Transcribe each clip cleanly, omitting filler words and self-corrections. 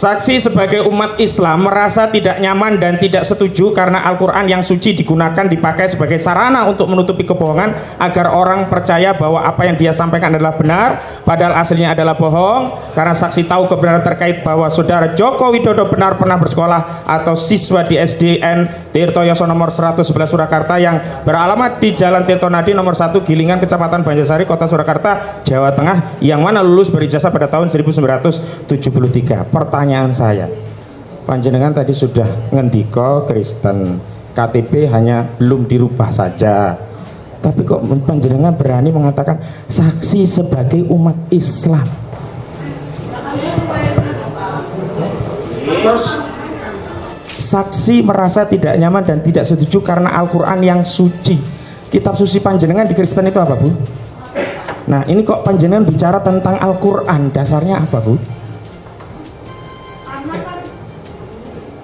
Saksi sebagai umat Islam merasa tidak nyaman dan tidak setuju karena Al-Quran yang suci digunakan dipakai sebagai sarana untuk menutupi kebohongan agar orang percaya bahwa apa yang dia sampaikan adalah benar padahal aslinya adalah bohong. Karena saksi tahu kebenaran terkait bahwa saudara Joko Widodo benar pernah bersekolah atau siswa di SDN Tirtoyoso nomor 111 Surakarta yang beralamat di Jalan Tirtonadi nomor 1 Gilingan Kecamatan Banjarsari Kota Surakarta Jawa Tengah yang mana lulus berijazah pada tahun 1973. Pertanyaan saya, panjenengan tadi sudah ngendiko Kristen, KTP hanya belum dirubah saja, tapi kok panjenengan berani mengatakan saksi sebagai umat Islam? Terus saksi merasa tidak nyaman dan tidak setuju karena Al-Quran yang suci. Kitab suci panjenengan di Kristen itu apa, Bu? Nah, ini kok panjenengan bicara tentang Al-Quran, dasarnya apa, Bu?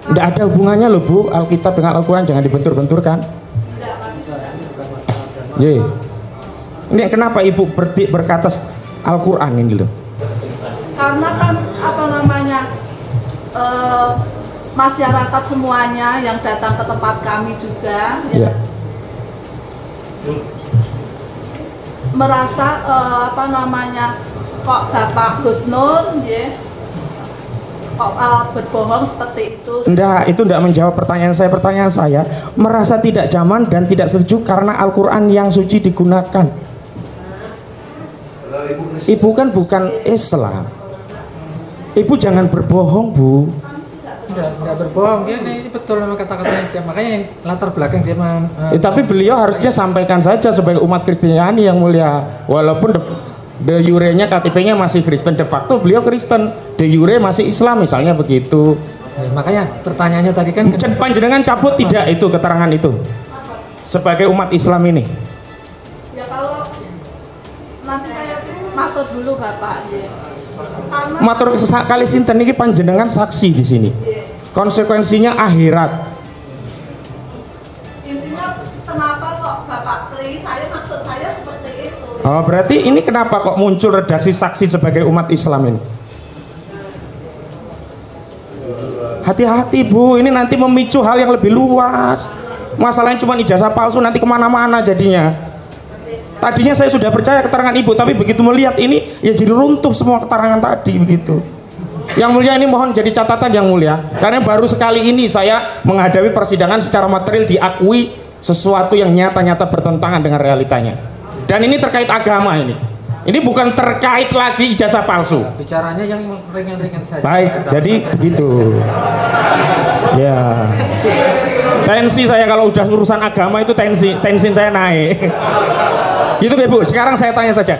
Tidak ada hubungannya loh, Bu, Alkitab dengan Al-Quran, jangan dibentur-benturkan. Ini kenapa Ibu berkata Al-Quran ini loh? Karena kan apa namanya, masyarakat semuanya yang datang ke tempat kami juga ya, merasa apa namanya, kok Bapak Gus Nur ya, kok berbohong seperti itu. Itu enggak menjawab pertanyaan saya. Pertanyaan saya, merasa tidak nyaman dan tidak setuju karena Al-Quran yang suci digunakan. Ibu kan bukan Islam. Ibu jangan berbohong, Bu. Tidak berbohong, ini betul memang kata-katanya dia. Makanya yang latar belakang dia tapi beliau harusnya sampaikan saja sebagai umat Kristiani yang mulia. Walaupun de jure-nya KTP-nya masih Kristen, de facto beliau Kristen, de jure masih Islam misalnya begitu. Makanya pertanyaannya tadi kan panjenengan cabut tidak itu keterangan itu sebagai umat Islam ini? Ya kalau nanti saya matur dulu Bapak ya. Matur kali sinten niki panjenengan saksi di sini. Konsekuensinya akhirat. Intinya kenapa kok Bapak Tri? Maksud saya seperti itu. Oh, berarti ini kenapa kok muncul redaksi saksi sebagai umat Islam ini? Hati-hati, Bu, ini nanti memicu hal yang lebih luas. Masalahnya cuma ijazah palsu, nanti kemana-mana jadinya. Tadinya saya sudah percaya keterangan Ibu, tapi begitu melihat ini ya jadi runtuh semua keterangan tadi begitu. Yang mulia, ini mohon jadi catatan yang mulia, karena baru sekali ini saya menghadapi persidangan secara material diakui sesuatu yang nyata-nyata bertentangan dengan realitanya. Dan ini terkait agama ini. Ini bukan terkait lagi ijazah palsu. Bicaranya yang ringan-ringan saja. Baik, jadi begitu. Ya. Tensi saya kalau udah urusan agama itu tensi saya naik. Gitu ya, Bu. Sekarang saya tanya saja.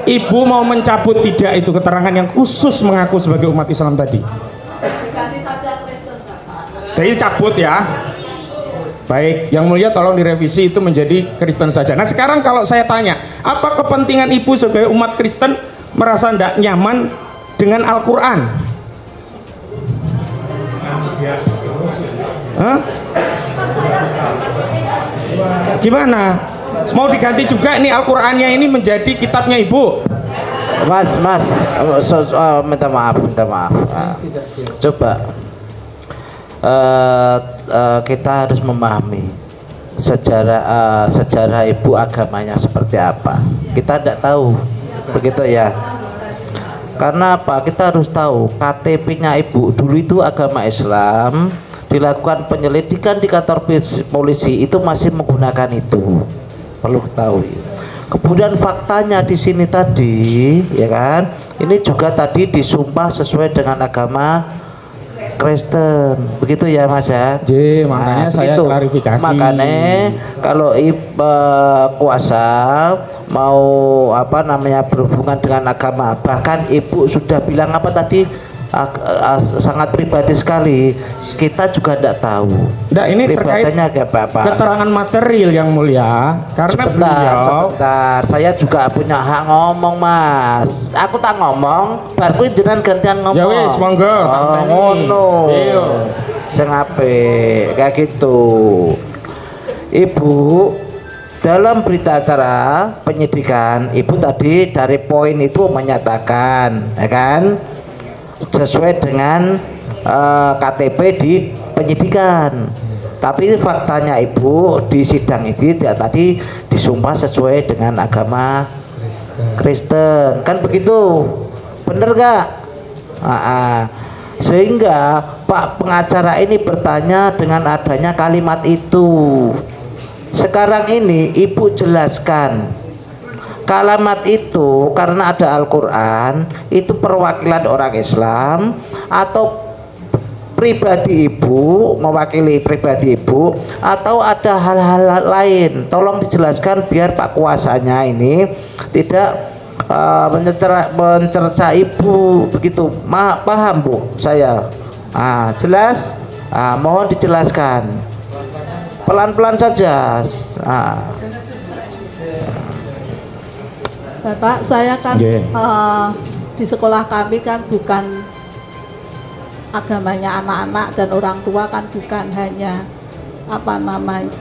Ibu mau mencabut tidak itu keterangan yang khusus mengaku sebagai umat Islam tadi? Ganti saja Kristen, Bapak. Jadi cabut ya. Baik, yang mulia tolong direvisi itu menjadi Kristen saja. Nah, sekarang kalau saya tanya, apa kepentingan Ibu sebagai umat Kristen merasa tidak nyaman dengan Al-Quran? Hah? Gimana? Mau diganti juga ini Al-Qurannya ini menjadi kitabnya Ibu? Mas, minta maaf. Coba kita harus memahami sejarah Ibu agamanya seperti apa. Kita tidak tahu, begitu ya. Karena apa? Kita harus tahu KTP-nya Ibu dulu itu agama Islam, dilakukan penyelidikan di kantor polisi itu masih menggunakan itu. Perlu ketahui. Kemudian faktanya di sini tadi, ya kan? Ini juga tadi disumpah sesuai dengan agama Kristen, begitu ya Mas ya? Makanya saya klarifikasi. Makanya kalau kuasa mau berhubungan dengan agama, bahkan Ibu sudah bilang apa tadi? Sangat pribadi sekali, kita juga tidak tahu. Nah, ini terkait keterangan material yang mulia. Karena sebentar, saya juga punya hak ngomong, Mas. Aku tak ngomong, baru jenengan gantian ngomong. Ya wis, monggo. Ngono. Sing apik kayak gitu. Ibu, dalam berita acara penyidikan, Ibu tadi dari poin itu menyatakan, ya kan, sesuai dengan KTP di penyidikan. Tapi faktanya Ibu di sidang itu tadi disumpah sesuai dengan agama Kristen, kan begitu, bener gak? Sehingga Pak pengacara ini bertanya dengan adanya kalimat itu. Sekarang ini Ibu jelaskan kalimat itu karena ada Al-Quran, itu perwakilan orang Islam atau pribadi Ibu, mewakili pribadi Ibu, atau ada hal-hal lain? Tolong dijelaskan biar Pak kuasanya ini tidak mencerca Ibu begitu. Paham Bu saya? Jelas? Mohon dijelaskan pelan-pelan saja. Bapak, saya kan di sekolah kami kan bukan agamanya anak-anak dan orang tua, kan bukan hanya apa namanya.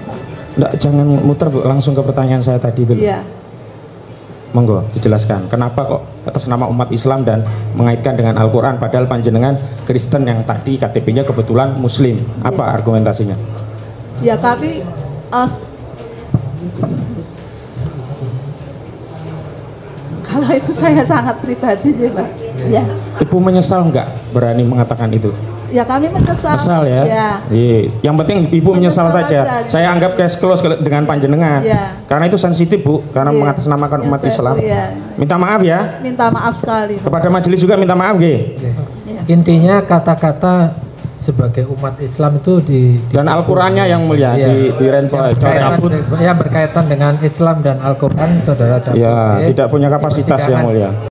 Nggak, jangan muter Bu, langsung ke pertanyaan saya tadi dulu. Iya. Monggo dijelaskan kenapa kok atas nama umat Islam dan mengaitkan dengan Al-Quran padahal panjenengan Kristen yang tadi KTP-nya kebetulan Muslim. Apa argumentasinya? Ya kami kalau itu saya sangat pribadi ya Pak. Ya. Ibu menyesal nggak berani mengatakan itu? Ya kami menyesal. Menyesal ya? Ya. Iya. Yang penting Ibu menyesal saja. Saya anggap case close dengan panjenengan. Ya. Karena itu sensitif Bu, karena Ya. mengatasnamakan umat Islam. Ya. Minta maaf ya. Minta maaf sekali. Kepada majelis juga minta maaf ya. Intinya kata-kata sebagai umat Islam itu dan Al-Qur'annya yang mulia cabut. Ya berkaitan dengan Islam dan Al-Qur'an saudara cabut. Ya, tidak punya kapasitas yang mulia.